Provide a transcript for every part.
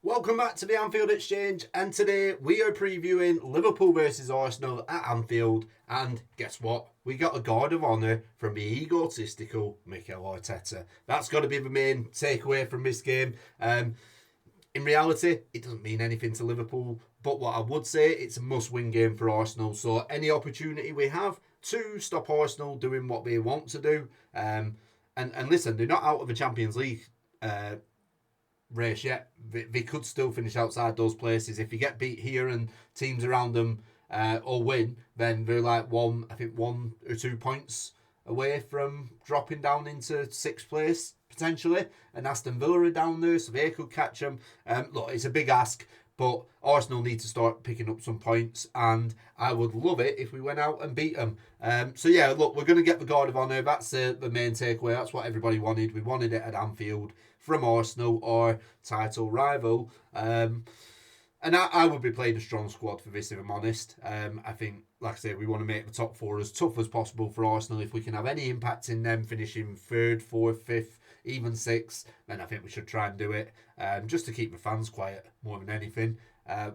Welcome back to the Anfield Exchange, and today we are previewing Liverpool versus Arsenal at Anfield. And guess what? We got a guard of honour from the egotistical Mikel Arteta. That's got to be the main takeaway from this game. In reality, it doesn't mean anything to Liverpool, but what I would say, it's a must-win game for Arsenal. So any opportunity we have to stop Arsenal doing what they want to do, and listen, they're not out of the Champions League race yet. They could still finish outside those places. If you get beat here and teams around them all win, then they're like one or 2 points away from dropping down into sixth place potentially. And Aston Villa are down there, so they could catch them. Look, it's a big ask, but Arsenal need to start picking up some points, and I would love it if we went out and beat them. So yeah, look, we're going to get the guard of honour. That's the main takeaway. That's what everybody wanted. We wanted it at Anfield from Arsenal, our title rival. And I would be playing a strong squad for this, if I'm honest. I think, like I say, we want to make the top four as tough as possible for Arsenal. If we can have any impact in them finishing third, fourth, fifth, even sixth, then I think we should try and do it, just to keep the fans quiet more than anything.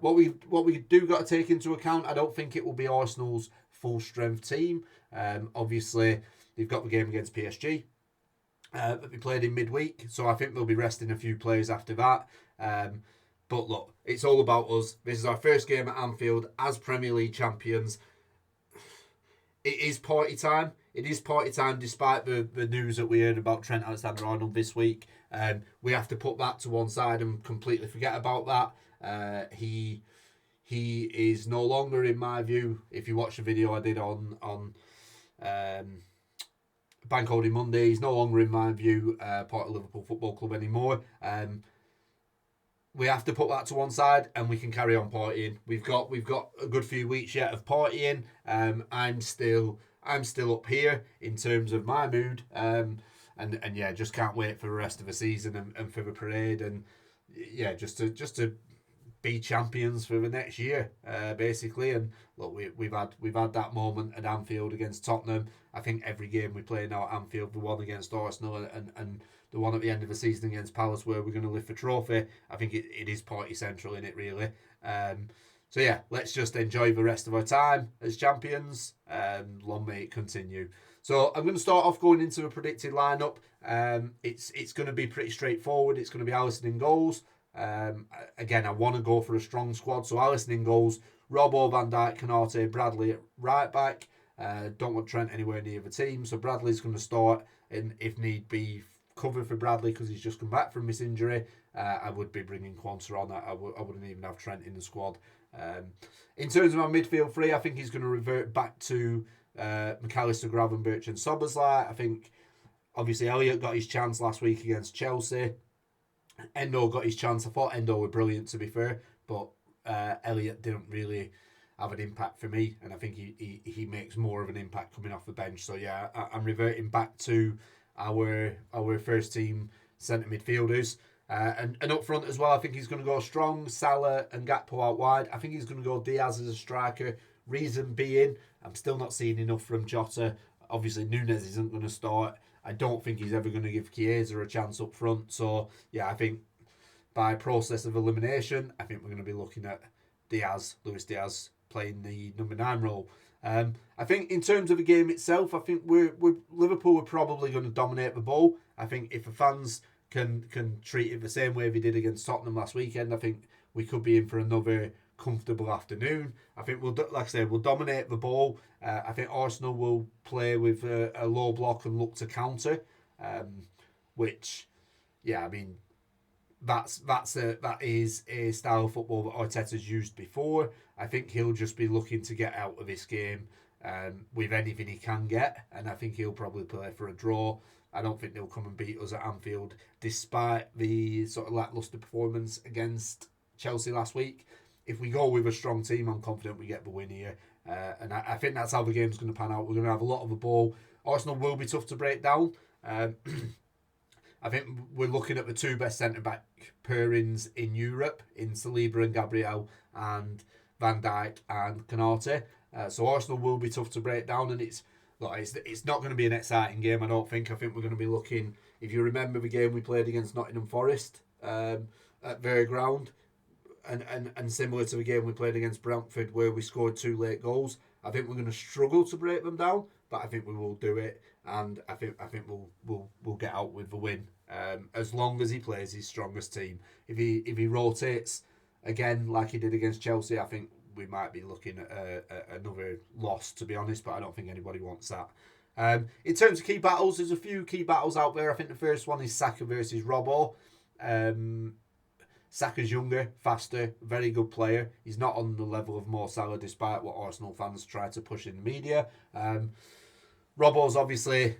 What we do got to take into account, I don't think it will be Arsenal's full strength team. Obviously, they've got the game against PSG that they played in midweek, so I think they'll be resting a few players after that. But look, it's all about us. This is our first game at Anfield as Premier League champions. It is party time. It is party time despite the news that we heard about Trent Alexander-Arnold this week. We have to put that to one side and completely forget about that. He is no longer, in my view, if you watch the video I did on Bank Holiday Monday, he's no longer, in my view, part of Liverpool Football Club anymore. We have to put that to one side, and we can carry on partying. We've got a good few weeks yet of partying. I'm still up here in terms of my mood, and yeah, just can't wait for the rest of the season and for the parade, and yeah, just to be champions for the next year, basically. And look, we've had that moment at Anfield against Tottenham. I think every game we play now at Anfield, the one against Arsenal and the one at the end of the season against Palace, where we're going to lift the trophy, I think it is party central in it, really. So yeah, let's just enjoy the rest of our time as champions. Long may it continue. So I'm going to start off going into a predicted lineup. It's going to be pretty straightforward. It's going to be Alisson in goals. Again, I want to go for a strong squad. So Alisson in goals, Robbo, Van Dijk, Konate, Bradley at right back. Don't want Trent anywhere near the team. So Bradley's going to start, and if need be, cover for Bradley because he's just come back from this injury. I would be bringing Quansah on. I wouldn't even have Trent in the squad. In terms of my midfield three, I think he's going to revert back to McAllister, Gravenberch and Szoboszlai. I think, obviously, Elliott got his chance last week against Chelsea. Endo got his chance. I thought Endo were brilliant, to be fair, but Elliott didn't really have an impact for me, and I think he makes more of an impact coming off the bench. So yeah, I'm reverting back to our first team centre midfielders. And up front as well, I think he's going to go strong. Salah and Gakpo out wide. I think he's going to go Diaz as a striker. Reason being, I'm still not seeing enough from Jota. Obviously, Núñez isn't going to start. I don't think he's ever going to give Chiesa a chance up front. So, yeah, I think by process of elimination, I think we're going to be looking at Luis Diaz, playing the number 9 role. I think in terms of the game itself, I think Liverpool are probably going to dominate the ball. I think if the fans can treat it the same way they did against Tottenham last weekend, I think we could be in for another comfortable afternoon. I think we'll dominate the ball. I think Arsenal will play with a low block and look to counter, which, yeah, I mean, that is a style of football that Arteta's used before. I think he'll just be looking to get out of this game with anything he can get, and I think he'll probably play for a draw. I don't think they'll come and beat us at Anfield, despite the sort of lacklustre performance against Chelsea last week. If we go with a strong team, I'm confident we get the win here. And I think that's how the game's going to pan out. We're going to have a lot of the ball. Arsenal will be tough to break down. I think we're looking at the two best centre-back pairings in Europe, in Saliba and Gabriel, and Van Dijk and Konate. So Arsenal will be tough to break down, and it's not going to be an exciting game, I don't think. I think we're going to be looking, if you remember the game we played against Nottingham Forest at their ground, and similar to the game we played against Brentford where we scored 2 late goals. I think we're going to struggle to break them down, but I think we will do it, and I think we'll get out with the win. As long as he plays his strongest team. If he rotates again like he did against Chelsea, I think we might be looking at another loss, to be honest. But I don't think anybody wants that. In terms of key battles, there's a few key battles out there. I think the first one is Saka versus Robbo. Saka's younger, faster, very good player. He's not on the level of Mo Salah, despite what Arsenal fans try to push in the media. Robbo's obviously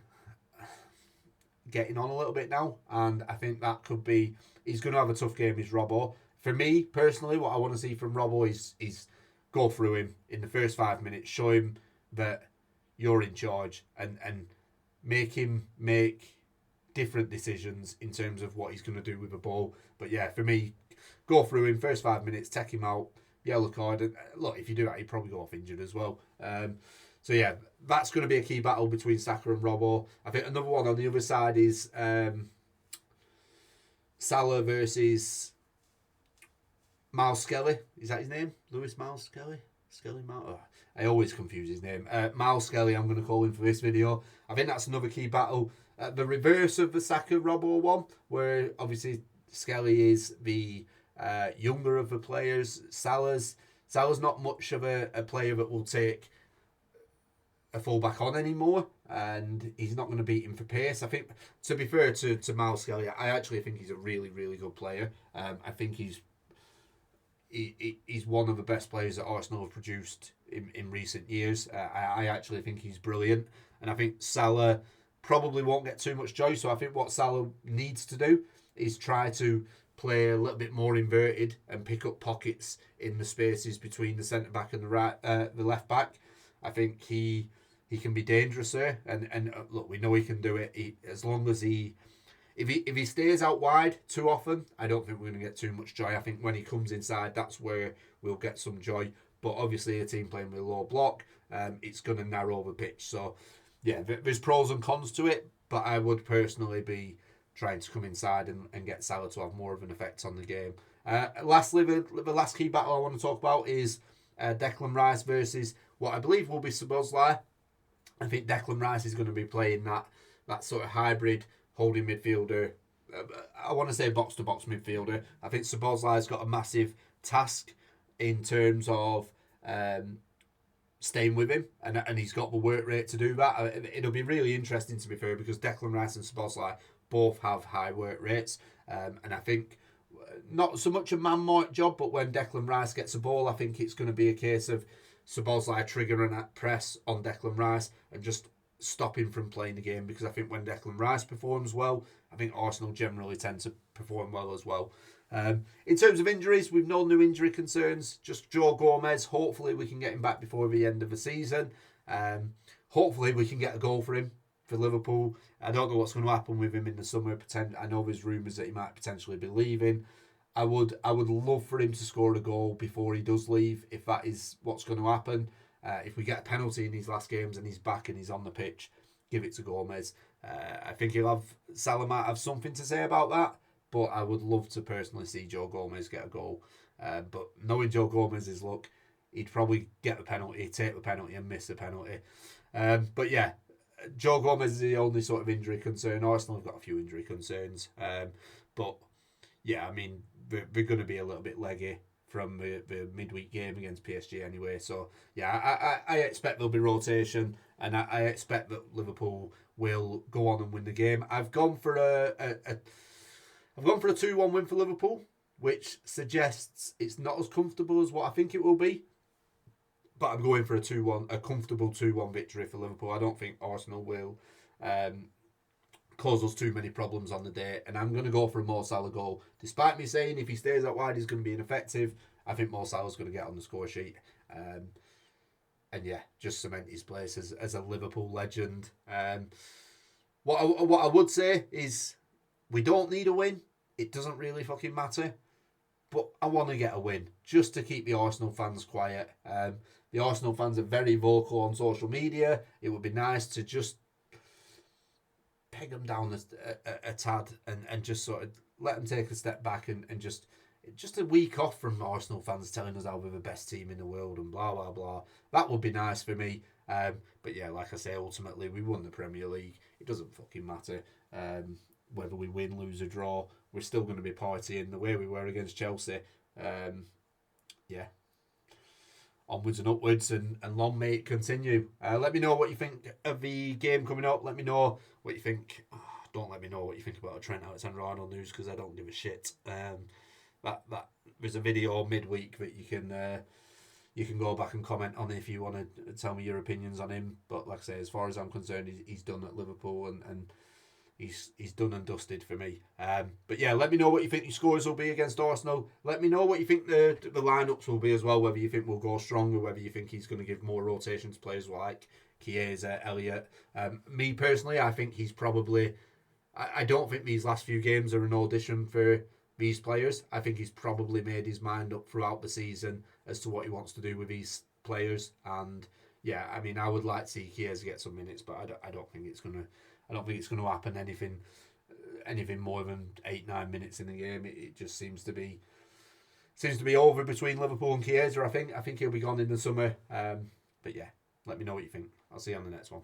getting on a little bit now, and I think that could be... He's going to have a tough game, is Robbo. For me, personally, what I want to see from Robbo is go through him in the first 5 minutes, show him that you're in charge, and make him make different decisions in terms of what he's going to do with the ball. But yeah, for me, go through him, first 5 minutes, take him out, yellow card. And look, if you do that, he'd probably go off injured as well. So yeah, that's going to be a key battle between Saka and Robbo. I think another one on the other side is Salah versus Miles Skelly. Is that his name? Lewis Miles Skelly? Skelly Miles? Oh, I always confuse his name. Miles Skelly, I'm going to call him for this video. I think that's another key battle. The reverse of the Saka-Robbo one, where obviously Skelly is the younger of the players. Salah's not much of a player that will take a fullback on anymore, and he's not going to beat him for pace. I think, to be fair to Miles Skelly, I actually think he's a really, really good player. I think he's one of the best players that Arsenal have produced in recent years. I actually think he's brilliant, and I think Salah probably won't get too much joy. So I think what Salah needs to do is try to play a little bit more inverted and pick up pockets in the spaces between the centre back and the left back. I think he can be dangerous there, and look, we know he can do it. As long as if he stays out wide too often, I don't think we're going to get too much joy. I think when he comes inside, that's where we'll get some joy. But obviously, a team playing with a low block, it's going to narrow the pitch. So yeah, there's pros and cons to it, but I would personally be trying to come inside and get Salah to have more of an effect on the game. Lastly, the last key battle I want to talk about is Declan Rice versus what I believe will be Szoboszlai. I think Declan Rice is going to be playing that sort of hybrid holding midfielder. I want to say box-to-box midfielder. I think Szoboszlai's got a massive task in terms of staying with him, and he's got the work rate to do that. It'll be really interesting, to be fair, because Declan Rice and Szoboszlai both have high work rates, and I think not so much a man-mark job, but when Declan Rice gets a ball, I think it's going to be a case of Szoboszlai triggering that press on Declan Rice and just stop him from playing the game, because I think when Declan Rice performs well, I think Arsenal generally tend to perform well as well. In terms of injuries, we've no new injury concerns, just Joe Gomez. Hopefully we can get him back before the end of the season. Hopefully we can get a goal for him for Liverpool. I don't know what's going to happen with him in the summer. I know there's rumours that he might potentially be leaving. I would love for him to score a goal before he does leave, if that is what's going to happen. If we get a penalty in these last games and he's back and he's on the pitch, give it to Gomez. I think Salah might have something to say about that, but I would love to personally see Joe Gomez get a goal. But knowing Joe Gomez's luck, he'd probably get the penalty, take the penalty and miss the penalty. But yeah, Joe Gomez is the only sort of injury concern. Arsenal have got a few injury concerns. But yeah, I mean, they're going to be a little bit leggy from the midweek game against PSG anyway. So yeah, I expect there'll be rotation, and I expect that Liverpool will go on and win the game. I've gone for a 2-1 win for Liverpool, which suggests it's not as comfortable as what I think it will be. But I'm going for a comfortable 2-1 victory for Liverpool. I don't think Arsenal will cause us too many problems on the day, and I'm going to go for a Mo Salah goal. Despite me saying if he stays out wide he's going to be ineffective, I think Mo Salah's going to get on the score sheet, and yeah, just cement his place as a Liverpool legend. What I would say is we don't need a win. It doesn't really fucking matter, but I want to get a win just to keep the Arsenal fans quiet. The Arsenal fans are very vocal on social media. It would be nice to just peg them down a tad and just sort of let them take a step back and just a week off from Arsenal fans telling us how we're the best team in the world and blah blah blah. That would be nice for me. But yeah, like I say, ultimately we won the Premier League. It doesn't fucking matter whether we win, lose, or draw. We're still going to be partying the way we were against Chelsea. Yeah, onwards and upwards, and long may it continue. Let me know what you think of the game coming up. Let me know what you think. Oh, don't let me know what you think about Trent Alexander-Arnold news because I don't give a shit. That there's a video midweek that you can go back and comment on if you want to tell me your opinions on him. But like I say, as far as I'm concerned, he's done at Liverpool and he's done and dusted for me. But yeah, let me know what you think your scores will be against Arsenal. Let me know what you think the lineups will be as well. Whether you think we'll go strong or whether you think he's going to give more rotation to players like Chiesa, Elliott. Me personally, I think he's probably. I don't think these last few games are an audition for these players. I think he's probably made his mind up throughout the season as to what he wants to do with these players. And yeah, I mean, I would like to see Chiesa get some minutes, but I don't think it's gonna. I don't think it's going to happen anything more than 8-9 minutes in the game. It just seems to be over between Liverpool and Chiesa. I think he'll be gone in the summer. But yeah, let me know what you think. I'll see you on the next one.